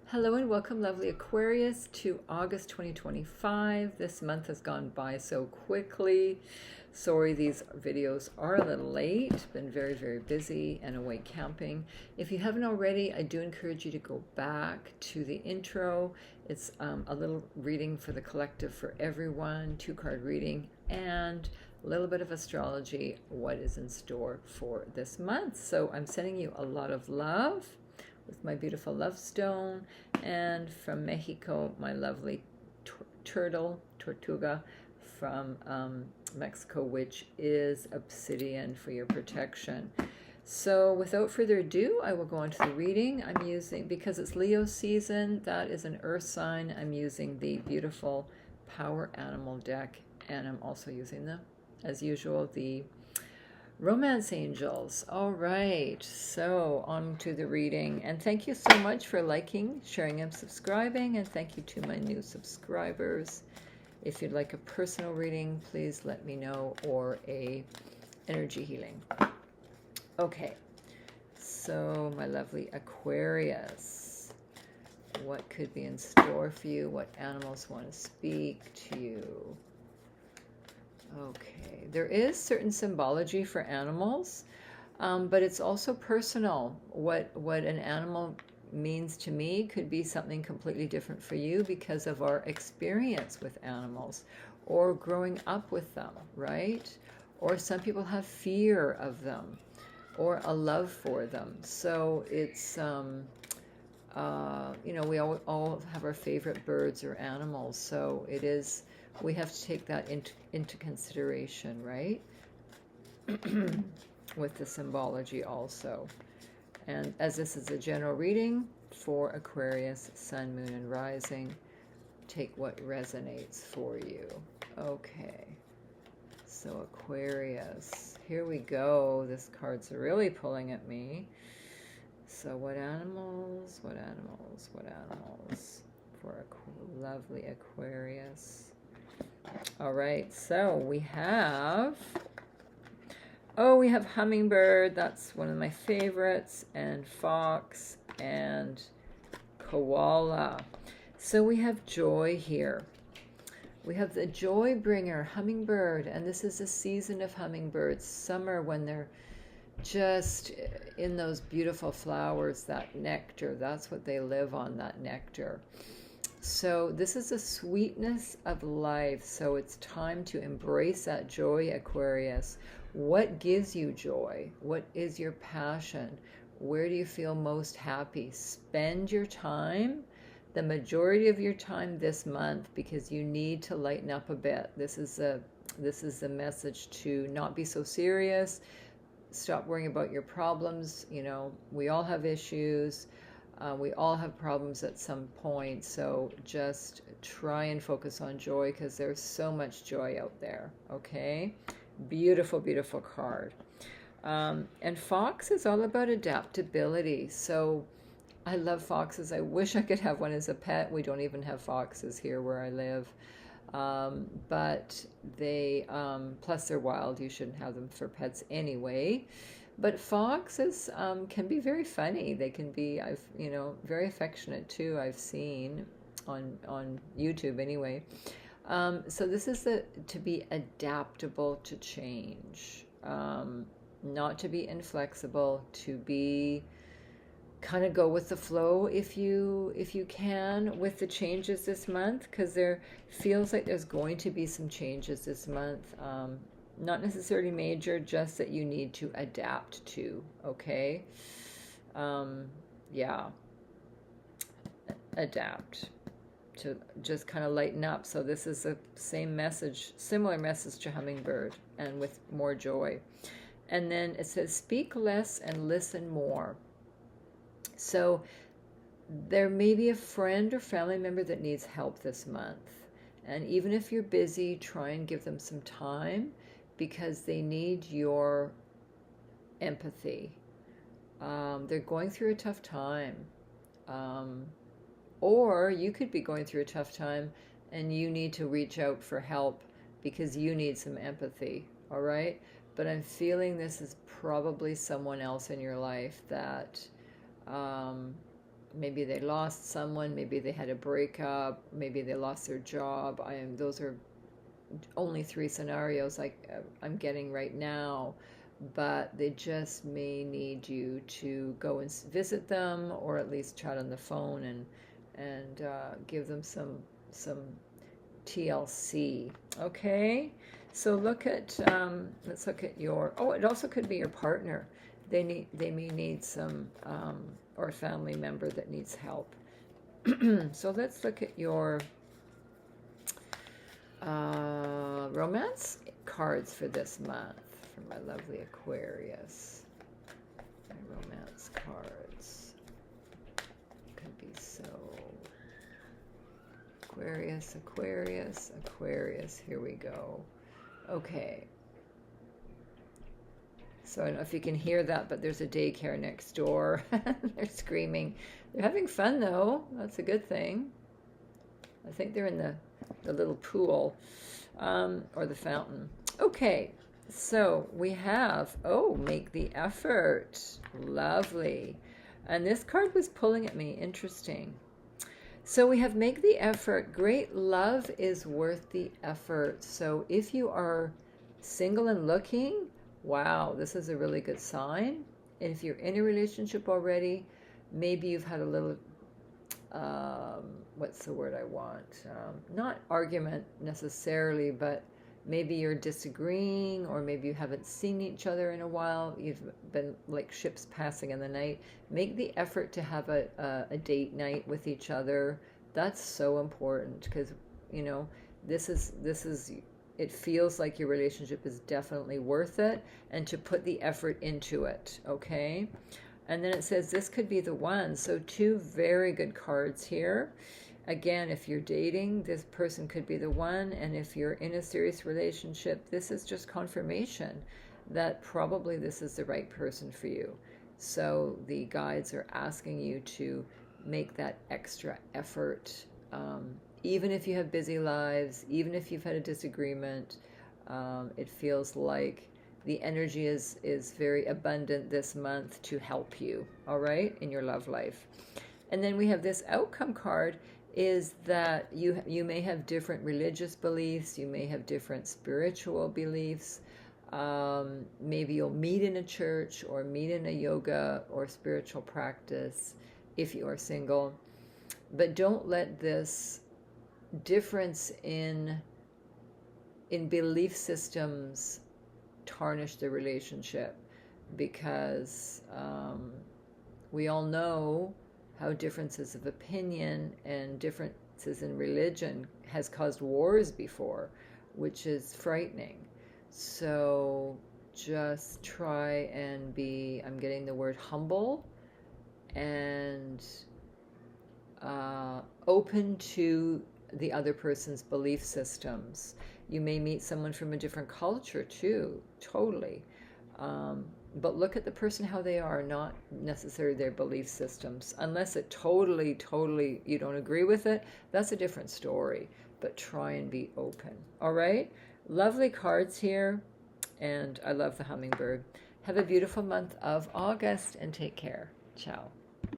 Hello and welcome, lovely Aquarius, to August 2025. This month has gone by so quickly. Sorry, these videos are a little late. Been very, very busy and away camping. If you haven't already, I do encourage you to go back to the intro. It's a little reading for the collective for everyone, two-card reading, and a little bit of astrology, what is in store for this month. So I'm sending you a lot of love with my beautiful love stone, and from Mexico, my lovely tortuga from Mexico, which is obsidian for your protection. So without further ado, I will go on to the reading. I'm using, because it's Leo season, that is an earth sign, I'm using the beautiful Power Animal deck, and I'm also using as usual, the Romance Angels. All right, so on to the reading. And thank you so much for liking, sharing, and subscribing. And thank you to my new subscribers. If you'd like a personal reading, please let me know, or a energy healing. Okay, so my lovely Aquarius, what could be in store for you? What animals want to speak to you? Okay, there is certain symbology for animals, but it's also personal. What an animal means to me could be something completely different for you because of our experience with animals or growing up with them, right? Or some people have fear of them or a love for them. So it's, we all have our favorite birds or animals. So it is, we have to take that into consideration, right? With the symbology also. And as this is a general reading for Aquarius, Sun, Moon, and Rising, take what resonates for you. Okay. So Aquarius, here we go. This card's really pulling at me. So what animals for a lovely Aquarius? All right, so we have hummingbird, that's one of my favorites, and fox and koala. So we have joy here. We have the joy bringer, hummingbird, and this is a season of hummingbirds, summer, when they're just in those beautiful flowers, that nectar, that's what they live on, that nectar. So this is a sweetness of life. So it's time to embrace that joy, Aquarius. What gives you joy? What is your passion? Where do you feel most happy? Spend your time, the majority of your time this month, because you need to lighten up a bit. This is the message to not be so serious. Stop worrying about your problems. You know, we all have issues. We all have problems at some point, so just try and focus on joy, because there's so much joy out there, okay? Beautiful, beautiful card. And fox is all about adaptability, so I love foxes. I wish I could have one as a pet. We don't even have foxes here where I live. But they, plus they're wild, you shouldn't have them for pets anyway. But foxes can be very funny. They can be, very affectionate too. I've seen on YouTube anyway. So this is to be adaptable to change, not to be inflexible, to be kind of go with the flow if you can with the changes this month, because there feels like there's going to be some changes this month. Not necessarily major, just that you need to adapt to, okay? Yeah. Adapt. To just kind of lighten up. So this is the same message, similar message to hummingbird, and with more joy. And then it says, speak less and listen more. So there may be a friend or family member that needs help this month. And even if you're busy, try and give them some time, because they need your empathy. They're going through a tough time. Or you could be going through a tough time and you need to reach out for help because you need some empathy, all right? But I'm feeling this is probably someone else in your life that maybe they lost someone, maybe they had a breakup, maybe they lost their job. Those are only 3 scenarios I'm getting right now, but they just may need you to go and visit them, or at least chat on the phone and give them some TLC. Okay, so look at let's look at your, oh, it also could be your partner. They may need some or a family member that needs help. So let's look at your romance cards for this month for my lovely Aquarius. My romance cards could be so Aquarius, Aquarius, Aquarius. Here we go. Okay. So I don't know if you can hear that, but there's a daycare next door. They're screaming. They're having fun, though. That's a good thing. I think they're in the little pool or the fountain. Okay, so we have, oh, make the effort. Lovely. And this card was pulling at me. Interesting. So we have make the effort. Great love is worth the effort. So if you are single and looking, wow, this is a really good sign. And if you're in a relationship already, maybe you've had a little, what's the word I want? Not argument necessarily, but maybe you're disagreeing, or maybe you haven't seen each other in a while. You've been like ships passing in the night. Make the effort to have a date night with each other. That's so important, because, you know, this is it feels like your relationship is definitely worth it, and to put the effort into it, okay? And then it says this could be the one. So 2 very good cards here. Again, if you're dating, this person could be the one. And if you're in a serious relationship, this is just confirmation that probably this is the right person for you. So the guides are asking you to make that extra effort. Even if you have busy lives, even if you've had a disagreement, it feels like the energy is very abundant this month to help you, all right, in your love life. And then we have this outcome card, is that you may have different religious beliefs, you may have different spiritual beliefs. Maybe you'll meet in a church or meet in a yoga or spiritual practice if you are single. But don't let this difference in belief systems tarnish the relationship, because we all know how differences of opinion and differences in religion has caused wars before, which is frightening. So just try and be, I'm getting the word humble, and open to the other person's belief systems. You may meet someone from a different culture too, totally. But look at the person, how they are, not necessarily their belief systems. Unless it totally, you don't agree with it, that's a different story. But try and be open. All right? Lovely cards here. And I love the hummingbird. Have a beautiful month of August, and take care. Ciao.